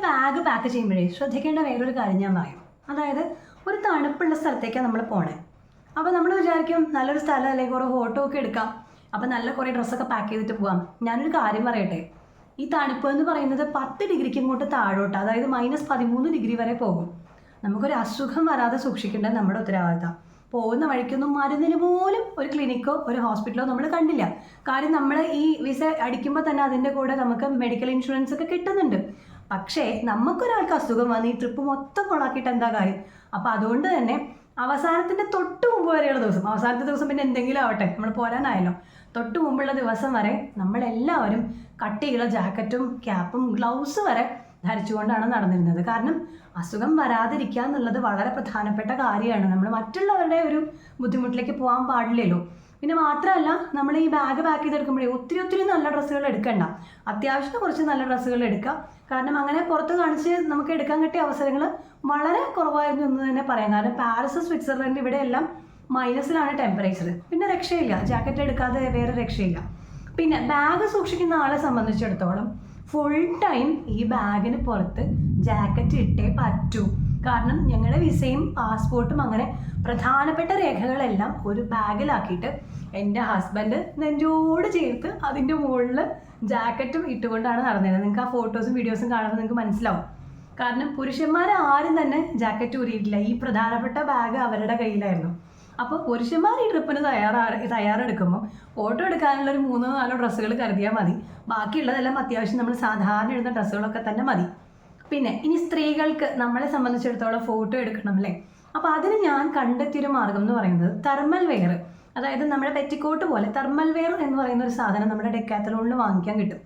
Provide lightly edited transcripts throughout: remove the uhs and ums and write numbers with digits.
Bag pack ചെയ്യുമ്പോഴേ ശ്രദ്ധിക്കേണ്ട വേറൊരു കാര്യം ഞാൻ പറയും. അതായത് ഒരു തണുപ്പുള്ള സ്ഥലത്തേക്കാണ് നമ്മൾ പോണേ. അപ്പോൾ നമ്മൾ വിചാരിക്കും നല്ലൊരു സ്ഥലം അല്ലെങ്കിൽ കുറേ ഫോട്ടോ ഒക്കെ എടുക്കാം, അപ്പോൾ നല്ല കുറേ ഡ്രസ്സൊക്കെ പാക്ക് ചെയ്തിട്ട് പോകാം. ഞാനൊരു കാര്യം പറയട്ടെ, ഈ തണുപ്പ് എന്ന് പറയുന്നത് 10 ഡിഗ്രിക്ക് ഇങ്ങോട്ട് താഴോട്ട്, അതായത് -13 ഡിഗ്രി വരെ പോകും. നമുക്കൊരു അസുഖം വരാതെ സൂക്ഷിക്കേണ്ടത് നമ്മുടെ ഉത്തരവാദിത്തം. പോകുന്ന വഴിക്കൊന്നും മരുന്നിന് പോലും ഒരു ക്ലിനിക്കോ ഒരു ഹോസ്പിറ്റലോ നമ്മൾ കണ്ടില്ല. കാര്യം നമ്മൾ ഈ വിസ അടിക്കുമ്പോൾ തന്നെ അതിൻ്റെ കൂടെ നമുക്ക് മെഡിക്കൽ ഇൻഷുറൻസ് ഒക്കെ കിട്ടുന്നുണ്ട്. പക്ഷേ നമുക്കൊരാൾക്ക് അസുഖം വന്ന് ഈ ട്രിപ്പ് മൊത്തം കൊളാക്കിയിട്ട് എന്താ കാര്യം? അപ്പോൾ അതുകൊണ്ട് തന്നെ അവസാനത്തിൻ്റെ തൊട്ട് മുമ്പ് വരെയുള്ള ദിവസം, അവസാനത്തെ ദിവസം പിന്നെ എന്തെങ്കിലും ആവട്ടെ, നമ്മൾ പോരാനായല്ലോ, തൊട്ട് മുമ്പുള്ള ദിവസം വരെ നമ്മളെല്ലാവരും കട്ടിയുള്ള ജാക്കറ്റും ക്യാപ്പും ഗ്ലൗസ് വരെ ധരിച്ചുകൊണ്ടാണ് നടന്നിരുന്നത്. കാരണം അസുഖം വരാതിരിക്കുക എന്നുള്ളത് വളരെ പ്രധാനപ്പെട്ട കാര്യമാണ്. നമ്മൾ മറ്റുള്ളവരുടെ ഒരു ബുദ്ധിമുട്ടിലേക്ക് പോകാൻ പാടില്ലല്ലോ. പിന്നെ മാത്രമല്ല, നമ്മൾ ഈ ബാഗ് പാക്ക് ചെയ്തെടുക്കുമ്പോഴേ ഒത്തിരി നല്ല ഡ്രസ്സുകൾ എടുക്കണ്ട, അത്യാവശ്യം കുറച്ച് നല്ല ഡ്രസ്സുകൾ എടുക്കുക. കാരണം അങ്ങനെ പുറത്ത് കാണിച്ച് നമുക്ക് എടുക്കാൻ കിട്ടിയ അവസരങ്ങൾ വളരെ കുറവായിരുന്നു എന്ന് തന്നെ പറയാം. കാരണം പാരീസ്, സ്വിറ്റ്സർലൻഡ് ഇവിടെയെല്ലാം -ലാണ് ടെമ്പറേച്ചർ. പിന്നെ രക്ഷയില്ല, ജാക്കറ്റ് എടുക്കാതെ വേറെ രക്ഷയില്ല. പിന്നെ ബാഗ് സൂക്ഷിക്കുന്ന ആളെ സംബന്ധിച്ചിടത്തോളം ഫുൾ ടൈം ഈ ബാഗിന് പുറത്ത് ജാക്കറ്റ് ഇട്ടേ പറ്റൂ. കാരണം ഞങ്ങളുടെ വിസയും പാസ്പോർട്ടും അങ്ങനെ പ്രധാനപ്പെട്ട രേഖകളെല്ലാം ഒരു ബാഗിലാക്കിയിട്ട് എൻ്റെ ഹസ്ബൻഡ് നെഞ്ചോട് ചേർത്ത് അതിൻ്റെ മുകളിൽ ജാക്കറ്റും ഇട്ടുകൊണ്ടാണ് നടന്നിരുന്നത്. നിങ്ങൾക്ക് ആ ഫോട്ടോസും വീഡിയോസും കാണുമ്പോൾ നിങ്ങൾക്ക് മനസ്സിലാവും. കാരണം പുരുഷന്മാരാരും തന്നെ ജാക്കറ്റ് ഊരിയിട്ടില്ല. ഈ പ്രധാനപ്പെട്ട ബാഗ് അവരുടെ കയ്യിലായിരുന്നു. അപ്പോൾ പുരുഷന്മാർ ഈ ട്രിപ്പിന് തയ്യാറെടുക്കുമ്പോൾ ഫോട്ടോ എടുക്കാനുള്ള ഒരു 3-4 ഡ്രസ്സുകൾ കരുതിയാൽ മതി. ബാക്കിയുള്ളതെല്ലാം അത്യാവശ്യം നമ്മൾ സാധാരണ ഇടുന്ന ഡ്രസ്സുകളൊക്കെ തന്നെ മതി. പിന്നെ ഇനി സ്ത്രീകൾക്ക് നമ്മളെ സംബന്ധിച്ചിടത്തോളം ഫോട്ടോ എടുക്കണം അല്ലേ? അപ്പോൾ അതിന് ഞാൻ കണ്ടെത്തിയൊരു മാർഗം എന്ന് പറയുന്നത് തെർമൽ വെയർ. അതായത് നമ്മുടെ പെറ്റിക്കോട്ട് പോലെ തെർമൽ വെയർ എന്ന് പറയുന്ന ഒരു സാധനം നമ്മുടെ ഡെക്കാത്തലോണിൽ വാങ്ങിക്കാൻ കിട്ടും.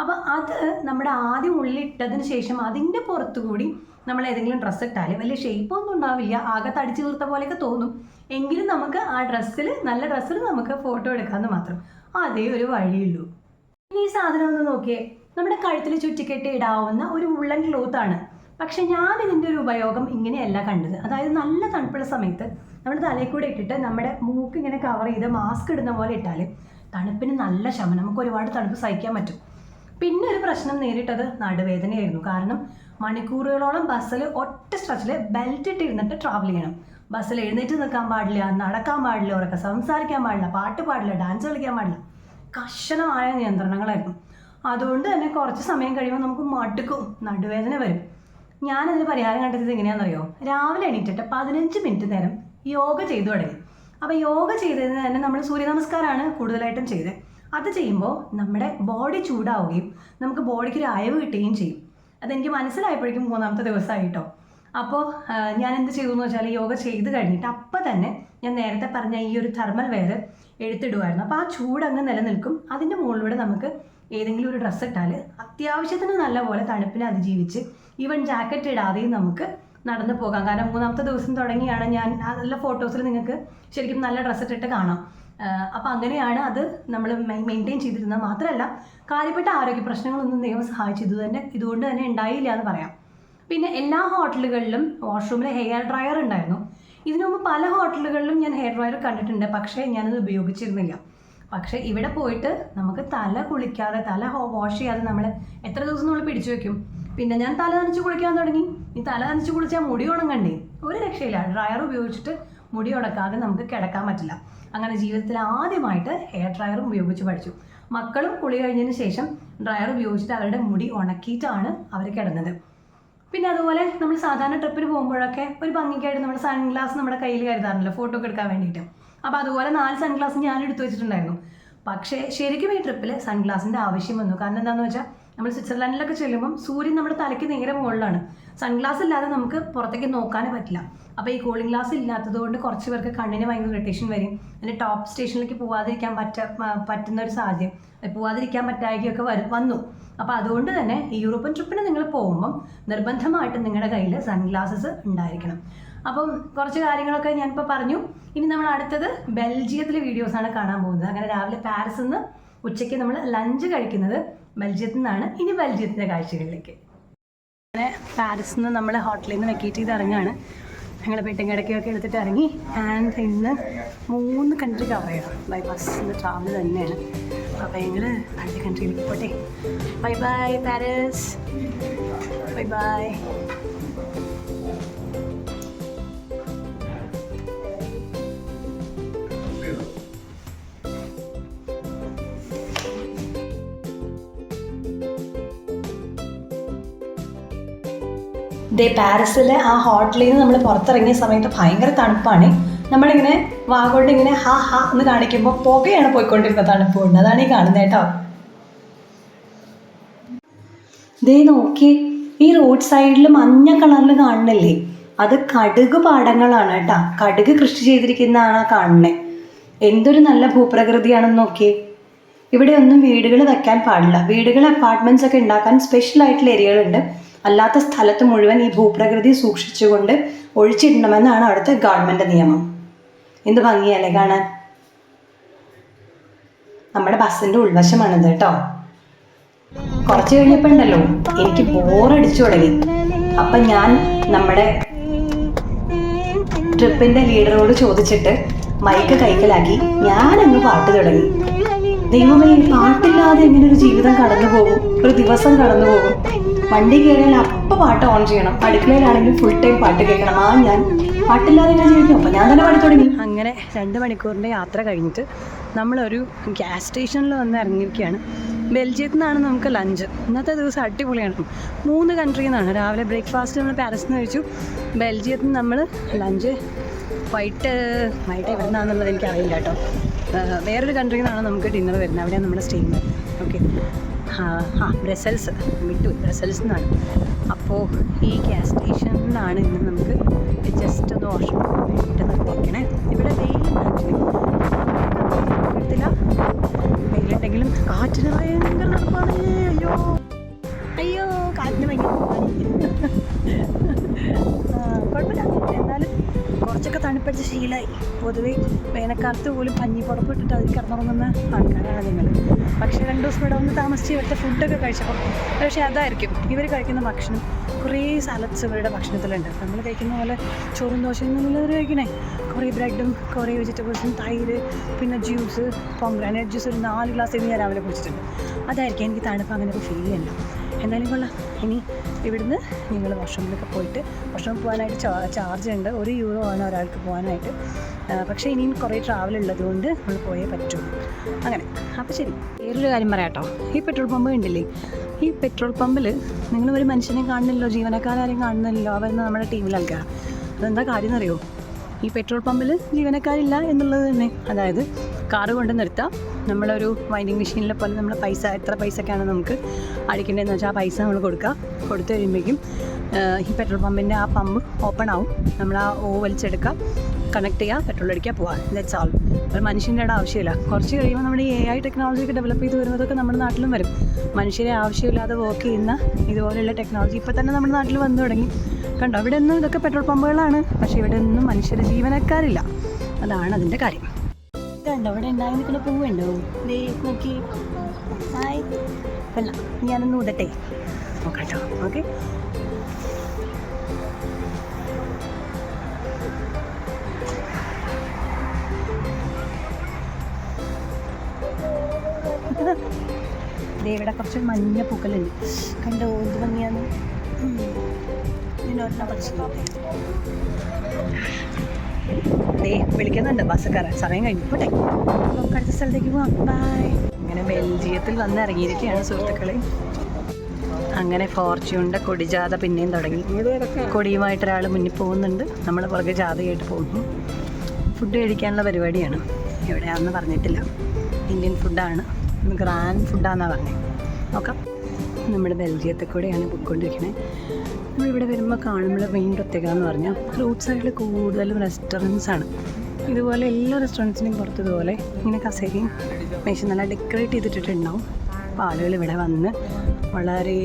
അപ്പോൾ അത് നമ്മുടെ ആദ്യം ഉള്ളിട്ടതിന് ശേഷം അതിൻ്റെ പുറത്തുകൂടി നമ്മൾ ഏതെങ്കിലും ഡ്രസ്സ് ഇട്ടാൽ വലിയ ഷേപ്പൊന്നും ഉണ്ടാവില്ല, ആകെ തടിച്ചു തീർത്ത പോലെയൊക്കെ തോന്നും. എങ്കിലും നമുക്ക് ആ ഡ്രസ്സിൽ, നല്ല ഡ്രസ്സിൽ നമുക്ക് ഫോട്ടോ എടുക്കാമെന്ന് മാത്രം. അതേ ഒരു വഴിയുള്ളൂ. ഇനി ഈ സാധനം ഒന്ന് നോക്കിയേ, നമ്മുടെ കഴുത്തിൽ ചുറ്റിക്കെട്ടി ഇടാവുന്ന ഒരു ഉള്ളൻ ക്ലോത്താണ്. പക്ഷെ ഞാൻ ഇതിൻ്റെ ഒരു ഉപയോഗം ഇങ്ങനെയല്ല കണ്ടത്. അതായത് നല്ല തണുപ്പുള്ള സമയത്ത് നമ്മുടെ തലയിൽ കൂടെ ഇട്ടിട്ട് നമ്മുടെ മൂക്ക് ഇങ്ങനെ കവർ ചെയ്ത് മാസ്ക് ഇടുന്ന പോലെ ഇട്ടാൽ തണുപ്പിന് നല്ല ശമനം, നമുക്ക് ഒരുപാട് തണുപ്പ് സഹിക്കാൻ പറ്റും. പിന്നെ ഒരു പ്രശ്നം നേരിട്ടത് നടുവേദനയായിരുന്നു. കാരണം മണിക്കൂറുകളോളം ബസ്സിൽ ഒറ്റ സ്ട്രെച്ചിൽ ബെൽറ്റ് ഇട്ടിരുന്നിട്ട് ട്രാവൽ ചെയ്യണം. ബസ്സിൽ എഴുന്നേറ്റ് നിൽക്കാൻ പാടില്ല, നടക്കാൻ പാടില്ല, ഉറക്കെ സംസാരിക്കാൻ പാടില്ല, പാട്ട് പാടില്ല, ഡാൻസ് കളിക്കാൻ പാടില്ല. കർശനമായ നിയന്ത്രണങ്ങളായിരുന്നു. അതുകൊണ്ട് തന്നെ കുറച്ച് സമയം കഴിയുമ്പോൾ നമുക്ക് മടുക്കും, നടുവേദന വരും. ഞാനതിന് പരിഹാരം കണ്ടെത്തിയത് എങ്ങനെയാണെന്നറിയോ? രാവിലെ എണീറ്റിട്ട് 15 മിനിറ്റ് നേരം യോഗ ചെയ്തു തുടങ്ങി. അപ്പോൾ യോഗ ചെയ്തതിന് തന്നെ നമ്മൾ സൂര്യ നമസ്കാരമാണ് കൂടുതലായിട്ടും ചെയ്തത്. അത് ചെയ്യുമ്പോൾ നമ്മുടെ ബോഡി ചൂടാവുകയും നമുക്ക് ബോഡിക്ക് ഒരു അയവ് കിട്ടുകയും ചെയ്യും. അതെനിക്ക് മനസ്സിലായപ്പോഴേക്കും 3ാമത്തെ ദിവസമായിട്ടോ. അപ്പോൾ ഞാൻ എന്ത് ചെയ്തു എന്ന് വെച്ചാൽ, യോഗ ചെയ്ത് കഴിഞ്ഞിട്ട് അപ്പം തന്നെ ഞാൻ നേരത്തെ പറഞ്ഞ ഈ ഒരു തെർമൽ വെയർ എടുത്തിടുമായിരുന്നു. അപ്പോൾ ആ ചൂടങ്ങ് നിലനിൽക്കും. അതിൻ്റെ മുകളിലൂടെ നമുക്ക് ഏതെങ്കിലും ഒരു ഡ്രസ്സ് ഇട്ടാൽ അത്യാവശ്യത്തിന് നല്ല പോലെ തണുപ്പിനെ അതിജീവിച്ച് ഈവൻ ജാക്കറ്റ് ഇടാതെയും നമുക്ക് നടന്നു പോകാം. കാരണം 3ാമത്തെ ദിവസം തുടങ്ങിയാണ് ഞാൻ നല്ല ഫോട്ടോസിൽ നിങ്ങൾക്ക് ശരിക്കും നല്ല ഡ്രസ്സ് ഇട്ടിട്ട് കാണാം. അപ്പോൾ അങ്ങനെയാണ് അത് നമ്മൾ മെയിൻറ്റെയിൻ ചെയ്തിരുന്നത്. മാത്രമല്ല കാര്യപ്പെട്ട ആരോഗ്യ പ്രശ്നങ്ങളൊന്നും ദൈവം സഹായിച്ചു ഇതുകൊണ്ട് തന്നെ ഉണ്ടായില്ല എന്ന് പറയാം. പിന്നെ എല്ലാ ഹോട്ടലുകളിലും വാഷ്റൂമിൽ ഹെയർ ഡ്രയർ ഉണ്ടായിരുന്നു. ഇതിനു മുമ്പ് പല ഹോട്ടലുകളിലും ഞാൻ ഹെയർ ഡ്രയർ കണ്ടിട്ടുണ്ട്, പക്ഷേ ഞാനത് ഉപയോഗിച്ചിരുന്നില്ല. പക്ഷേ ഇവിടെ പോയിട്ട് നമുക്ക് തല കുളിക്കാതെ, തല വാഷ് ചെയ്യാതെ നമ്മൾ എത്ര ദിവസം നമ്മൾ പിടിച്ചു വെക്കും? പിന്നെ ഞാൻ തല നനച്ച് കുളിക്കാൻ തുടങ്ങി. ഈ തല നനച്ച് കുളിച്ചാൽ മുടി ഉണങ്ങണ്ടേ? ഒരു രക്ഷയില്ല. ഡ്രയർ ഉപയോഗിച്ചിട്ട് മുടി ഉണക്കാതെ നമുക്ക് കിടക്കാൻ പറ്റില്ല. അങ്ങനെ ജീവിതത്തിൽ ആദ്യമായിട്ട് ഹെയർ ഡ്രയർ ഉപയോഗിച്ച് പഠിച്ചു. മക്കളും കുളി കഴിഞ്ഞതിന് ശേഷം ഡ്രയർ ഉപയോഗിച്ചിട്ട് അവരുടെ മുടി ഉണക്കിയിട്ടാണ് അവർ കിടന്നത്. പിന്നെ അതുപോലെ നമ്മൾ സാധാരണ ട്രിപ്പിന് പോകുമ്പോഴൊക്കെ ഒരു ഭംഗിക്കായിട്ട് നമ്മുടെ സൺഗ്ലാസ് നമ്മുടെ കയ്യിൽ കരുതാറുണ്ടല്ലോ ഫോട്ടോ ഒക്കെ എടുക്കാൻ വേണ്ടിയിട്ട്. അപ്പോൾ അതുപോലെ 4 സൺഗ്ലാസ് ഞാൻ എടുത്തു വെച്ചിട്ടുണ്ടായിരുന്നു. പക്ഷേ ശരിക്കും ഈ ട്രിപ്പിൽ സൺഗ്ലാസിൻ്റെ ആവശ്യം വന്നു. കാരണം എന്താണെന്ന് വെച്ചാൽ നമ്മൾ സ്വിറ്റ്സർലൻഡിലൊക്കെ ചെല്ലുമ്പം സൂര്യൻ നമ്മുടെ തലയ്ക്ക് നേരെ മുകളിലാണ്. സൺഗ്ലാസ് ഇല്ലാതെ നമുക്ക് പുറത്തേക്ക് നോക്കാനേ പറ്റില്ല. അപ്പോൾ ഈ കൂളിംഗ് ഗ്ലാസ് ഇല്ലാത്തത് കൊണ്ട് കുറച്ച് പേർക്ക് കണ്ണിന് ഭയങ്കര ഇറിറ്റേഷൻ വരും. അതിൻ്റെ ടോപ്പ് സ്റ്റേഷനിലേക്ക് പോകാതിരിക്കാൻ പറ്റുന്ന ഒരു സാഹചര്യം, പോകാതിരിക്കാൻ പറ്റായികയൊക്കെ വന്നു. അപ്പോൾ അതുകൊണ്ട് തന്നെ ഈ യൂറോപ്യൻ ട്രിപ്പിന് നിങ്ങൾ പോകുമ്പം നിർബന്ധമായിട്ടും നിങ്ങളുടെ കയ്യിൽ സൺഗ്ലാസസ് ഉണ്ടായിരിക്കണം. അപ്പം കുറച്ച് കാര്യങ്ങളൊക്കെ ഞാനിപ്പോൾ പറഞ്ഞു. ഇനി നമ്മൾ അടുത്തത് ബെൽജിയത്തിലെ വീഡിയോസാണ് കാണാൻ പോകുന്നത്. അങ്ങനെ രാവിലെ പാരീസിൽ നിന്ന് ഉച്ചയ്ക്ക് നമ്മൾ ലഞ്ച് കഴിക്കുന്നത് ബെൽജിയത്തിൽ നിന്നാണ്. ഇനി ബെൽജിയത്തിൻ്റെ കാഴ്ചകളിലേക്ക്. അങ്ങനെ പാരീസിൽ നിന്ന് നമ്മൾ ഹോട്ടലിൽ നിന്ന് വെക്കേറ്റ് ചെയ്ത് ഇറങ്ങുകയാണ്. ഞങ്ങൾ പെട്ടിങ്ങടക്കൊക്കെ എടുത്തിട്ട് ഇറങ്ങി. ആൻഡ് ഇന്ന് 3 കൺട്രി കവർ ചെയ്യണം ബൈ ബസ്സിൻ്റെ ട്രാവൽ തന്നെയാണ്. അപ്പോൾ ഞങ്ങൾ അടുത്ത കൺട്രിയിലേക്ക് പോട്ടെ. Bye bye Paris, bye bye. പാരീസിലെ ആ ഹോട്ടലിൽ നിന്ന് നമ്മൾ പുറത്തിറങ്ങിയ സമയത്ത് ഭയങ്കര തണുപ്പാണ്. നമ്മളിങ്ങനെ വാഗോണ്ട് ഇങ്ങനെ ഹാ ഹാ എന്ന് കാണിക്കുമ്പോൾ പുകയാണ് പോയിക്കൊണ്ടിരുന്നത്, തണുപ്പ് കൊണ്ട്. അതാണ് ഈ കാണുന്നത് കേട്ടോ. ദേ നോക്കി, ഈ റോഡ് സൈഡിൽ മഞ്ഞ കളറിൽ കാണുന്നില്ലേ, അത് കടുക് പാടങ്ങളാണ് കേട്ടോ. കടുക് കൃഷി ചെയ്തിരിക്കുന്നതാണ് കാണുന്നത്. എന്തൊരു നല്ല ഭൂപ്രകൃതിയാണെന്ന് നോക്കിയേ. ഇവിടെ ഒന്നും വീടുകൾ വെക്കാൻ പാടില്ല. വീടുകൾ അപ്പാർട്ട്മെൻറ്റ്സ് ഒക്കെ ഉണ്ടാക്കാൻ സ്പെഷ്യൽ ആയിട്ടുള്ള ഏരിയകളുണ്ട്. അല്ലാത്ത സ്ഥലത്ത് മുഴുവൻ ഈ ഭൂപ്രകൃതി സൂക്ഷിച്ചുകൊണ്ട് ഒഴിച്ചിടണമെന്നാണ് അവിടുത്തെ ഗവൺമെൻറ് നിയമം. എന്ത് ഭംഗിയല്ലേ കാണാൻ. നമ്മുടെ ബസ്സിൻ്റെ ഉൾവശമാണിത് കേട്ടോ. കുറച്ച് കഴിഞ്ഞപ്പോൾ ഉണ്ടല്ലോ എനിക്ക് ബോറടിച്ചു തുടങ്ങി. അപ്പം ഞാൻ നമ്മുടെ ട്രിപ്പിൻ്റെ ലീഡറോട് ചോദിച്ചിട്ട് മൈക്ക് കൈക്കലാക്കി ഞാനങ്ങ് പാട്ട് തുടങ്ങി. ദൈവമേ, പാട്ടില്ലാതെ എങ്ങനെ ഒരു ജീവിതം കടന്നു പോകും, ഒരു ദിവസം കടന്നു പോകും. വണ്ടി കയറിയാൽ അപ്പം പാട്ട് ഓൺ ചെയ്യണം, അടുക്കളയിലാണെങ്കിൽ ഫുൾ ടൈം പാട്ട് കേൾക്കണം. ഞാൻ പാട്ടില്ലാതെ എങ്ങനെ ജീവിക്കും? അപ്പം ഞാൻ തന്നെ പാടി തുടങ്ങി. അങ്ങനെ 2 മണിക്കൂറിൻ്റെ യാത്ര കഴിഞ്ഞിട്ട് നമ്മളൊരു ഗ്യാസ് സ്റ്റേഷനിൽ വന്ന് ഇറങ്ങിയിരിക്കുകയാണ്. ബെൽജിയത്തിൽ നിന്നാണ് നമുക്ക് ലഞ്ച്. ഇന്നത്തെ ദിവസം അടിപൊളിയാണ്. 3 കൺട്രിയിൽ നിന്നാണ്. രാവിലെ ബ്രേക്ക്ഫാസ്റ്റ് നമ്മൾ പാരീസിൽ നിന്ന് കഴിച്ചു. ബെൽജിയത്തിൽ നിന്ന് നമ്മൾ ലഞ്ച് വൈകിട്ട് എവിടെ നിന്നാണെന്നുള്ളത് എനിക്കറിയില്ല കേട്ടോ. വേറൊരു കൺട്രിയിൽ നിന്നാണ് നമുക്ക് ഡിന്നർ വരുന്നത്. അവിടെയാണ് നമ്മൾ സ്റ്റേ ചെയ്യുന്നത്. ഓക്കെ, ബ്രസൽസ് വിട്ടു, ബ്രസൽസ് നിന്നാണ്. അപ്പോൾ ഈ ഗ്യാസ് സ്റ്റേഷനിലാണ് ഇന്ന് നമുക്ക് ജസ്റ്റ് ഒന്ന് വാഷ്റൂം വേണ്ടിയിട്ട് നിർത്തിയിരിക്കണേ. ഇവിടെ വെയിലുണ്ടെങ്കിലും കാറ്റിന് ഭയങ്കര തണുപ്പാണ്. അയ്യോ കാറ്റിന് ഭയങ്കര കുഴപ്പമില്ല. എന്നാലും കുറച്ചൊക്കെ തണുപ്പടിച്ച് ശീലമായി. പൊതുവേ വേനൽക്കാലത്ത് പോലും പഞ്ഞി പുറപ്പെട്ടിട്ട് അതിൽ കിടന്നുറങ്ങുന്ന ആൾക്കാരാണ് നിങ്ങൾ. പക്ഷേ 2 ദിവസം ഇവിടെ ഒന്ന് താമസിച്ച് ഇവിടുത്തെ ഫുഡൊക്കെ കഴിച്ചപ്പോൾ പക്ഷേ അതായിരിക്കും ഇവർ കഴിക്കുന്ന ഭക്ഷണം. കുറേ സാലഡ്സ് ഇവരുടെ ഭക്ഷണത്തിലുണ്ട്. നമ്മൾ കഴിക്കുന്ന പോലെ ചോറും ദോശയും ഇവർ കഴിക്കണേ. കുറേ ബ്രെഡും കുറേ വെജിറ്റബിൾസും, തൈര്, പിന്നെ ജ്യൂസ്, പൊങ്ഗ്രാനൈറ്റ് ജ്യൂസ് ഒരു 4 ഗ്ലാസ് ഞാൻ രാവിലെ കുടിച്ചിട്ടുണ്ട്. അതായിരിക്കും എനിക്ക് തണുപ്പ് അങ്ങനെയൊക്കെ ഫീൽ ചെയ്യണ്ട. എന്തായാലും കൊള്ളാം. ഇനി ഇവിടുന്ന് ഞങ്ങൾ വാഷ്റൂമിലൊക്കെ പോയിട്ട്, വാഷ്റൂമിൽ പോകാനായിട്ട് ചാർജ് ഉണ്ട്. €1 ആണ് ഒരാൾക്ക് പോകാനായിട്ട്. പക്ഷേ ഇനിയും കുറേ ട്രാവൽ ഉള്ളതുകൊണ്ട് നമ്മൾ പോയേ പറ്റുള്ളൂ. അങ്ങനെ. അപ്പോൾ ശരി, വേറൊരു കാര്യം പറയാം കേട്ടോ. ഈ പെട്രോൾ പമ്പ് ഉണ്ടല്ലേ, ഈ പെട്രോൾ പമ്പിൽ നിങ്ങൾ ഒരു മനുഷ്യനെ കാണുന്നില്ലോ, ജീവനക്കാരും കാണുന്നില്ലോ, അവരുന്ന നമ്മുടെ ടീമിൽ ആൾക്കാർ. അതെന്താ കാര്യം എന്നറിയോ? ഈ പെട്രോൾ പമ്പിൽ ജീവനക്കാരില്ല എന്നുള്ളത് തന്നെ. അതായത് കാറ് കൊണ്ട് നിർത്താം, നമ്മളൊരു വൈൻഡിങ് മെഷീനിലെ പോലെ നമ്മൾ പൈസ എത്ര പൈസക്കാണ് നമുക്ക് അടിക്കേണ്ടതെന്ന് വെച്ചാൽ ആ പൈസ നമ്മൾ കൊടുത്തു കഴിയുമ്പോഴേക്കും ഈ പെട്രോൾ പമ്പിൻ്റെ ആ പമ്പ് ഓപ്പൺ ആവും. നമ്മൾ ആ വലിച്ചെടുക്കുക, കണക്ട് ചെയ്യുക, പെട്രോൾ അടിക്കുക, പോവാം. That's all. ഒരു മനുഷ്യൻ്റെ അവിടെ ആവശ്യമില്ല. കുറച്ച് കഴിയുമ്പോൾ നമ്മുടെ ഈ AI ടെക്നോളജിയൊക്കെ ഡെവലപ്പ് ചെയ്ത് വരുന്നതൊക്കെ നമ്മുടെ നാട്ടിലും വരും. മനുഷ്യരെ ആവശ്യമില്ലാതെ വർക്ക് ചെയ്യുന്ന ഇതുപോലെയുള്ള ടെക്നോളജി ഇപ്പോൾ തന്നെ നമ്മുടെ നാട്ടിൽ വന്നു തുടങ്ങി. കണ്ടോ, ഇവിടെ ഒന്നും ഇതൊക്കെ പെട്രോൾ പമ്പുകളാണ്. പക്ഷേ ഇവിടെ ഒന്നും മനുഷ്യർ ജീവനക്കാരില്ല. അതാണ് അതിൻ്റെ കാര്യം. കണ്ടോ, ഇവിടെ ഉണ്ടായി നിൽക്കുന്ന പൂവുണ്ടോ? നോക്കി. ഹായ്. അല്ല, ഞാനൊന്ന് ഊതട്ടെ നോക്കട്ടോ. ഓക്കെ, ഇവിടെ കുറച്ച് മഞ്ഞ പൂക്കളുണ്ട്. കണ്ടോ, എന്ത് ഭംഗിയാണ്. ഇതിനൊരെണ്ണം പറിച്ചിട്ടോട്ടെ. വിളിക്കുന്നുണ്ട് ബസ്സുകാരൻ. സമയം കഴിഞ്ഞു. പോട്ടെ, നമുക്ക് അടുത്ത സ്ഥലത്തേക്ക് പോവാം. ബൈ. അങ്ങനെ ബെൽജിയത്തിൽ വന്ന് ഇറങ്ങിയിരിക്കുകയാണ് സുഹൃത്തുക്കളെ. അങ്ങനെ ഫോർച്യൂണിൻ്റെ കൊടിജാഥ പിന്നെയും തുടങ്ങി. കൊടിയുമായിട്ടൊരാൾ മുന്നിൽ പോകുന്നുണ്ട്, നമ്മൾ പുറകെ ജാഥയായിട്ട് പോകുന്നു. ഫുഡ് കഴിക്കാനുള്ള പരിപാടിയാണ്. എവിടെയാണെന്ന് പറഞ്ഞിട്ടില്ല. ഇന്ത്യൻ ഫുഡാണ്, ഗ്രാൻഡ് ഫുഡാണെന്നാണ് പറഞ്ഞത്. നോക്കാം. നമ്മുടെ ബെൽജിയത്തെ കൂടെയാണ് പോയിക്കൊണ്ടിരിക്കുന്നത്. നമ്മളിവിടെ വരുമ്പോൾ കാണുമ്പോൾ മെയിൻ പ്രത്യേകത എന്ന് പറഞ്ഞാൽ റോഡ് സൈഡിൽ കൂടുതലും റെസ്റ്റോറൻറ്റ്സാണ്. ഇതുപോലെ എല്ലാ റെസ്റ്റോറൻറ്റ്സിനും പുറത്ത് ഇതുപോലെ ഇങ്ങനെ കസേരയും മേശ നല്ല ഡെക്കറേറ്റ് ചെയ്തിട്ടുണ്ടാവും. അപ്പോൾ ആളുകൾ ഇവിടെ വന്ന് വളരെ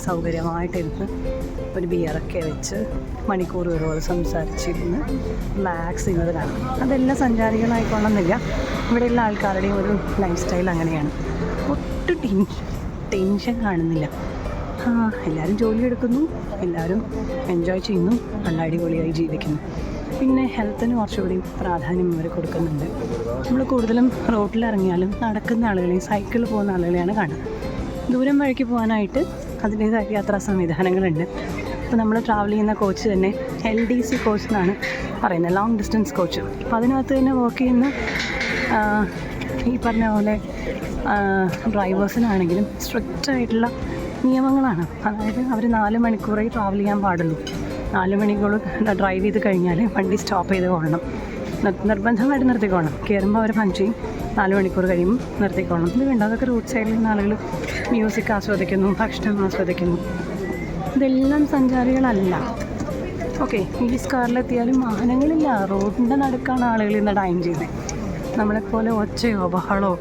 സൗകര്യമായിട്ടിരുന്ന് ഒരു ബിയറൊക്കെ വെച്ച് മണിക്കൂറുകളോട് സംസാരിച്ചിരുന്ന് റിലാക്സ് ചെയ്യുന്നത് കാണാം. അതെല്ലാം സഞ്ചാരികളായിക്കൊള്ളുന്നില്ല, ഇവിടെയുള്ള ആൾക്കാരുടെയും ഒരു ലൈഫ് സ്റ്റൈൽ അങ്ങനെയാണ്. ഒട്ടും ടെൻഷൻ കാണുന്നില്ല. എല്ലാവരും ജോലി എടുക്കുന്നു, എല്ലാവരും എൻജോയ് ചെയ്യുന്നു, നല്ല അടിപൊളിയായി ജീവിക്കുന്നു. പിന്നെ ഹെൽത്തിന് കുറച്ചുകൂടി പ്രാധാന്യം അവർ കൊടുക്കുന്നുണ്ട്. നമ്മൾ കൂടുതലും റോട്ടിലിറങ്ങിയാലും നടക്കുന്ന ആളുകളെയും സൈക്കിളിൽ പോകുന്ന ആളുകളെയാണ് കാണുക. ദൂരം വഴിക്ക് പോകാനായിട്ട് അതിൻ്റേതായ യാത്രാ സംവിധാനങ്ങളുണ്ട്. ഇപ്പോൾ നമ്മൾ ട്രാവൽ ചെയ്യുന്ന കോച്ച് തന്നെ LDC കോച്ച് എന്നാണ് പറയുന്നത്, ലോങ് ഡിസ്റ്റൻസ് കോച്ച്. അപ്പോൾ അതിനകത്ത് തന്നെ വർക്ക് ചെയ്യുന്ന ഈ പറഞ്ഞ പോലെ ഡ്രൈവേഴ്സിനാണെങ്കിലും സ്ട്രിക്റ്റ് ആയിട്ടുള്ള നിയമങ്ങളാണ്. അതായത് അവർ 4 മണിക്കൂറേ ട്രാവൽ ചെയ്യാൻ പാടുള്ളൂ. 4 മണിക്കൂർ ഡ്രൈവ് ചെയ്ത് കഴിഞ്ഞാൽ വണ്ടി സ്റ്റോപ്പ് ചെയ്ത് കൊള്ളണം, നിർബന്ധമായിട്ട് നിർത്തിക്കോണം. കയറുമ്പോൾ അവർ പഞ്ച് ചെയ്യും, 4 മണിക്കൂർ കഴിയുമ്പോൾ നിർത്തിക്കോണം. ഇത് വേണ്ട, അതൊക്കെ റോഡ് സൈഡിൽ നിന്ന് ആളുകൾ മ്യൂസിക് ആസ്വദിക്കുന്നു, ഭക്ഷണം ആസ്വദിക്കുന്നു. ഇതെല്ലാം സഞ്ചാരികളല്ല. ഓക്കെ, ഈ സ്കാറിലെത്തിയാലും വാഹനങ്ങളില്ല, റോഡിൻ്റെ നടുക്കാണ് ആളുകൾ ഇന്ന് ഡൈൻ ചെയ്യുന്നത്. നമ്മളെപ്പോലെ ഒച്ചയോ ബഹളോ,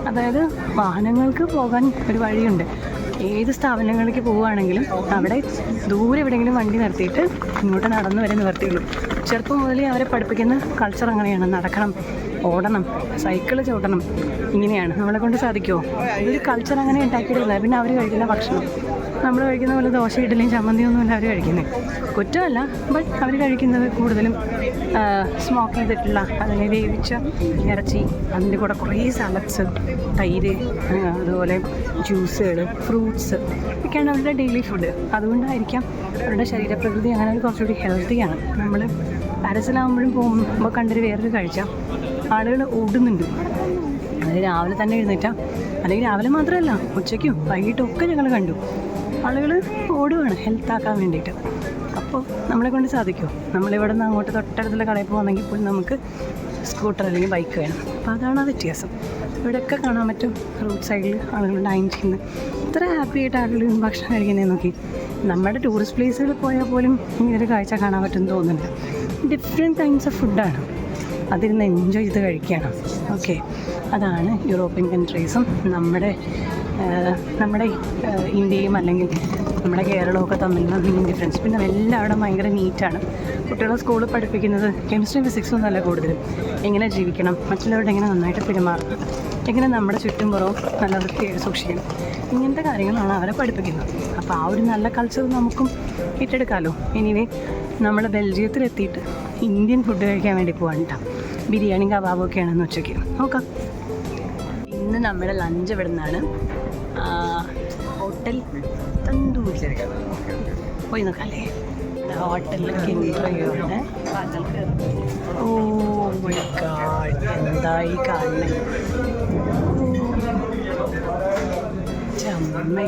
അതായത് വാഹനങ്ങൾക്ക് പോകാൻ ഒരു വഴിയുണ്ട്. ഏത് സ്ഥാപനങ്ങളിലേക്ക് പോവുകയാണെങ്കിലും അവിടെ ദൂരെ എവിടെയെങ്കിലും വണ്ടി നിർത്തിയിട്ട് ഇങ്ങോട്ട് നടന്നു വരെ നിവർത്തിയുള്ളൂ. ചെറുപ്പം മുതലേ അവരെ പഠിപ്പിക്കുന്ന കൾച്ചർ അങ്ങനെയാണ്. നടക്കണം, ഓടണം, സൈക്കിൾ ചവിട്ടണം, ഇങ്ങനെയാണ്. നമ്മളെ കൊണ്ട് സാധിക്കുമോ? ഇതൊരു കൾച്ചർ അങ്ങനെ ഉണ്ടാക്കിയിട്ടില്ല. പിന്നെ അവർ കഴിക്കുന്ന ഭക്ഷണം നമ്മൾ കഴിക്കുന്ന പോലെ ദോശ ഇഡ്ഡലിയും ചമ്മന്തിയൊന്നുമല്ല അവർ കഴിക്കുന്നത്. കുറ്റമല്ല, ബട്ട് അവർ കഴിക്കുന്നത് കൂടുതലും സ്മോക്ക് ചെയ്തിട്ടുള്ള, അതിനെ വേവിച്ച ഇറച്ചി, അതിൻ്റെ കൂടെ കുറേ സാലഡ്സ്, തൈര്, അതുപോലെ ജ്യൂസുകൾ, ഫ്രൂട്ട്സ് ഒക്കെയാണ് അവരുടെ ഡെയിലി ഫുഡ്. അതുകൊണ്ടായിരിക്കാം അവരുടെ ശരീരപ്രകൃതി അങ്ങനെ കുറച്ചുകൂടി ഹെൽത്തിയാണ്. നമ്മൾ പാരീസിലാകുമ്പോഴും പോകുമ്പോൾ കണ്ടൊരു വേറൊരു കാഴ്ച, ആളുകൾ ഓടുന്നുണ്ട്. അത് രാവിലെ തന്നെ എഴുന്നേറ്റാൽ, അല്ലെങ്കിൽ രാവിലെ മാത്രമല്ല ഉച്ചയ്ക്കും വൈകിട്ടും ഒക്കെ ഞങ്ങൾ കണ്ടു. ആളുകൾ ഓടുകയാണ് ഹെൽത്താക്കാൻ വേണ്ടിയിട്ട്. അപ്പോൾ നമ്മളെ കൊണ്ട് സാധിക്കുമോ? നമ്മളിവിടെ നിന്ന് അങ്ങോട്ട് തൊട്ടടുത്തുള്ള കടയിൽ പോകുന്നെങ്കിൽ പോലും നമുക്ക് സ്കൂട്ടർ അല്ലെങ്കിൽ ബൈക്ക് വേണം. അപ്പോൾ അതാണ് ആ വ്യത്യാസം. ഇവിടെയൊക്കെ കാണാൻ പറ്റും റോഡ് സൈഡിൽ ആളുകൾ ഡൈൻ ചെയ്യുന്നത്. ഇത്ര ഹാപ്പി ആയിട്ട് ആളുകൾ ഭക്ഷണം കഴിക്കുന്നതെന്ന് നോക്കി. നമ്മുടെ ടൂറിസ്റ്റ് പ്ലേസുകളിൽ പോയാൽ പോലും ഇങ്ങനൊരു കാഴ്ച കാണാൻ പറ്റുമെന്ന് തോന്നുന്നില്ല. ഡിഫറെൻറ്റ് കൈൻഡ്സ് ഓഫ് ഫുഡാണ്, അതിരുന്ന് എൻജോയ് ചെയ്ത് കഴിക്കണം. ഓക്കെ, അതാണ് യൂറോപ്യൻ കൺട്രീസും നമ്മുടെ ഇന്ത്യയും അല്ലെങ്കിൽ നമ്മുടെ കേരളമൊക്കെ തമ്മിലുള്ള മെയിൻ ഡിഫറൻസ്. പിന്നെ എല്ലാവരും ഭയങ്കര നീറ്റാണ്. കുട്ടികളെ സ്കൂളിൽ പഠിപ്പിക്കുന്നത് കെമിസ്ട്രി ഫിസിക്സും ഒന്നുമല്ല കൂടുതലും. എങ്ങനെ ജീവിക്കണം, മറ്റുള്ളവരുടെ എങ്ങനെ നന്നായിട്ട് പെരുമാറണം, എങ്ങനെ നമ്മുടെ ചുറ്റുംപുറവും നല്ല വൃത്തിയായിട്ട് സൂക്ഷിക്കണം, ഇങ്ങനത്തെ കാര്യങ്ങളാണ് അവരെ പഠിപ്പിക്കുന്നത്. അപ്പോൾ ആ ഒരു നല്ല കൾച്ചർ നമുക്കും ഏറ്റെടുക്കാമല്ലോ. എനിവേ, നമ്മൾ ബെൽജിയത്തിലെത്തിയിട്ട് ഇന്ത്യൻ ഫുഡ് കഴിക്കാൻ വേണ്ടി പോകാൻ കേട്ടോ. ബിരിയാണി കബാബും ഒക്കെയാണെന്ന് ഉച്ചയ്ക്ക് നോക്കാം. ഇന്ന് നമ്മുടെ ലഞ്ച് ഇവിടെ നിന്നാണ്, ഹോട്ടൽ തന്തൂർ പോയി നോക്കാമല്ലേ. ഹോട്ടലിലൊക്കെ ഇൻ്റർവ്യൂണ്. ഓ മൈ ഗോഡ്, എന്തായി കാണണേ, ചമ്മ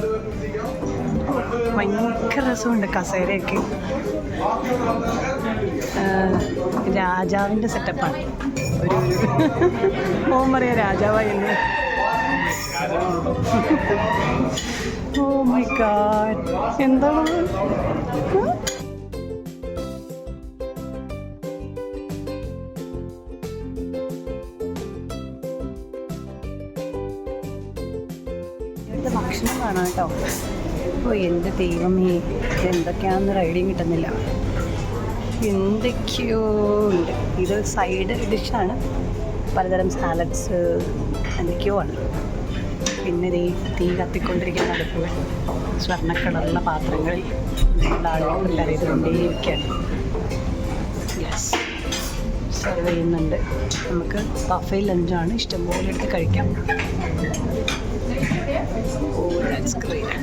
ഭയങ്കര രസമുണ്ട്. കസേരയൊക്കെ രാജാവിൻ്റെ സെറ്റപ്പാണ്. ഒരു ഓൻ പറയാ രാജാവായല്ലേ. ഓ മൈ ഗോഡ്, എന്താണ് ഭക്ഷണം കാണാം കേട്ടോ. ഓ എൻ്റെ ദൈവമേ, എന്തൊക്കെയാണെന്ന് ഐഡിയ കിട്ടുന്നില്ല. എന്തൊക്കെയോ ഉണ്ട്. ഇത് സൈഡ് ഡിഷാണ്, പലതരം സാലഡ്സ് എന്തൊക്കെയോ ആണ്. പിന്നെ തീ കത്തിക്കൊണ്ടിരിക്കുന്ന അടുപ്പ്, സ്വർണ്ണക്കളറുള്ള പാത്രങ്ങളിൽ ആളുകൾ പ്രിപ്പയർ ചെയ്തുകൊണ്ടേയിരിക്കുകയാണ്. യെസ്, സെർവ് ചെയ്യുന്നുണ്ട്. നമുക്ക് ബഫേ ലഞ്ചാണ്, ഇഷ്ടംപോലെ എടുത്ത് കഴിക്കാം. Oh that's great.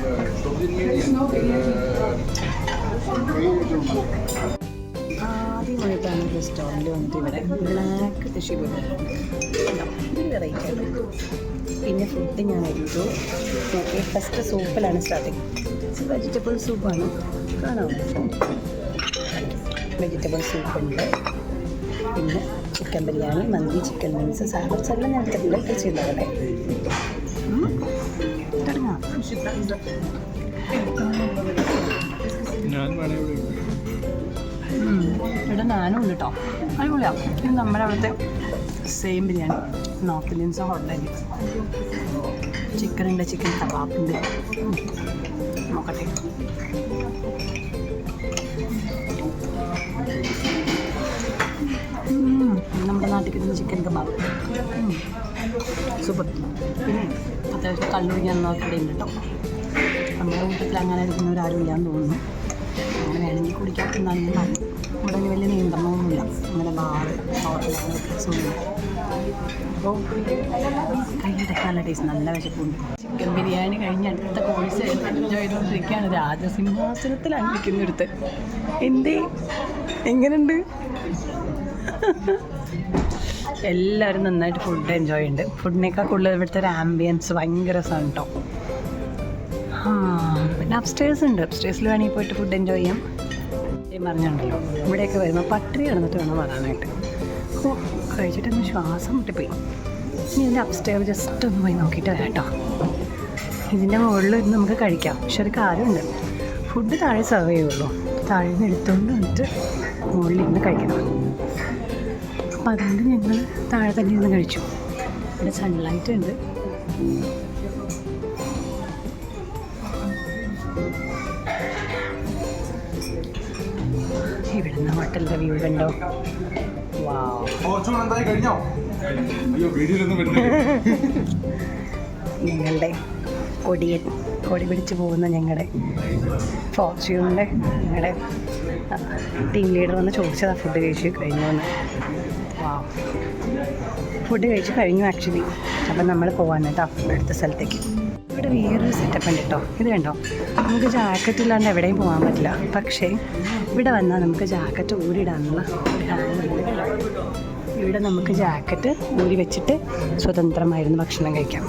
ആദ്യമായിട്ടാണ് റെസ്റ്റോറൻറ്റ് വന്നിട്ട് ഇവിടെ ബ്ലാക്ക് ഫിഷ് ഒരു വെറൈറ്റി ആണ്. പിന്നെ ഫുഡ് ഞാൻ എടുത്തു. ഓക്കെ, ഫസ്റ്റ് സൂപ്പിലാണ് സ്റ്റാർട്ടിങ്. വെജിറ്റബിൾ സൂപ്പാണ്, കാണാം. വെജിറ്റബിൾ സൂപ്പുണ്ട്. പിന്നെ chicken biryani, mandi, chicken wings, salads എല്ലാം ഞാൻ എടുത്തിട്ടുണ്ട്. കഴിച്ചിട്ടുണ്ടാവല്ലേ. തുടങ്ങാം. ഇവിടെ നാനും ഉണ്ട് കേട്ടോ, അടിപൊളിയാണ്. ഇത് നമ്മുടെ അവിടുത്തെ സെയിം ബിരിയാണി, നോർത്ത് ഇന്ത്യൻസ് ഹോട്ടലിൽ. ചിക്കൻ ഉണ്ട്, ചിക്കൻ കബാബുണ്ട്. നോക്കട്ടെ. നമ്മുടെ നാട്ടിൽ കിട്ടുന്ന ചിക്കൻ കബാബ് സൂപ്പർ. പിന്നെ അത്യാവശ്യം കള്ളുപിടിക്കാൻ നോക്കിയിട്ടുണ്ട് കേട്ടോ. നമ്മുടെ കൂട്ടത്തിൽ അങ്ങനെ ഇരിക്കുന്നവരാരും ഇല്ലാന്ന് തോന്നുന്നു. അങ്ങനെ വേണമെങ്കിൽ കുടിക്കാത്തതാണ് ഞാൻ പറഞ്ഞു. ഇവിടെ വലിയ നിയന്ത്രണമൊന്നുമില്ല, അങ്ങനെ ബാറ് ഹോട്ടലൊന്നും. അപ്പോൾ കഴിയുടെ നല്ല ടേസ്റ്റ്, നല്ല വിശപ്പുണ്ട്. ചിക്കൻ ബിരിയാണി കഴിഞ്ഞ് അടുത്ത കോഴ്സ് എൻജോയ് ചെയ്തുകൊണ്ടിരിക്കുകയാണ്. രാജസിംഹാസനത്തിലാണ് ഇരിക്കുന്നൊരുത്ത്. എങ്ങനെയുണ്ട്? എല്ലാവരും നന്നായിട്ട് ഫുഡ് എൻജോയ് ചെയ്യുന്നുണ്ട്. ഫുഡിനേക്കാൾ കൂടുതൽ ഇവിടുത്തെ ഒരു ആംബിയൻസ് ഭയങ്കര രസമാണ് കേട്ടോ. പിന്നെ അപ്സ്റ്റേഴ്സ് ഉണ്ട്, അപ്സ്റ്റേഴ്സിൽ വേണമെങ്കിൽ പോയിട്ട് ഫുഡ് എൻജോയ് ചെയ്യാം. പറഞ്ഞുണ്ടല്ലോ ഇവിടെയൊക്കെ വരുമ്പോൾ പട്ടിണി കിടന്നിട്ട് വേണം വരാനായിട്ട്. കഴിച്ചിട്ടൊന്ന് ശ്വാസം മുട്ടിപ്പോയി. ഇനി ഇതിൻ്റെ അപ്സ്റ്റേർ ജസ്റ്റ് ഒന്ന് പോയി നോക്കിയിട്ട് വരാം കേട്ടോ. ഇതിൻ്റെ മുകളിൽ ഇരുന്ന് നമുക്ക് കഴിക്കാം. പക്ഷെ ഒരു കാര്യമുണ്ട്, ഫുഡ് താഴെ സെർവ് ചെയ്യുള്ളൂ. താഴെ നിന്ന് എടുത്തുകൊണ്ട് വന്നിട്ട് മുകളിൽ ഇരുന്ന് കഴിക്കണം. അപ്പോൾ അതുകൊണ്ട് ഞങ്ങൾ താഴെ തന്നെ ഇരുന്ന് കഴിച്ചു. ഇവിടെ സൺലൈറ്റ് ഉണ്ട്. ഇവിടുന്ന് ഹോട്ടലിൻ്റെ വ്യൂ കണ്ടോ? ഞങ്ങളുടെ കൊടി പിടിച്ച് പോകുന്ന ഞങ്ങളുടെ ഫോർച്യൂണിൻ്റെ ഞങ്ങളുടെ ടീം ലീഡർ വന്ന് ചോദിച്ചതാണ് ഫുഡ് കഴിച്ച് കഴിഞ്ഞോന്ന്. ഫുഡ് കഴിച്ച് കഴിഞ്ഞു ആക്ച്വലി. അപ്പം നമ്മൾ പോകാൻ കേട്ടോ അടുത്ത സ്ഥലത്തേക്ക്. ഇവിടെ വേറൊരു സെറ്റപ്പ് ഉണ്ട് കേട്ടോ. ഇത് കണ്ടോ, നമുക്ക് ജാക്കറ്റ് ഇല്ലാണ്ട് എവിടെയും പോകാൻ പറ്റില്ല. പക്ഷേ ഇവിടെ വന്നാൽ നമുക്ക് ജാക്കറ്റ് ഊരിടാനുള്ള ഒരു ഹാങ്ങറുണ്ട്. ഇവിടെ നമുക്ക് ജാക്കറ്റ് ഊരി വെച്ചിട്ട് സ്വതന്ത്രമായിരുന്നു ഭക്ഷണം കഴിക്കാം.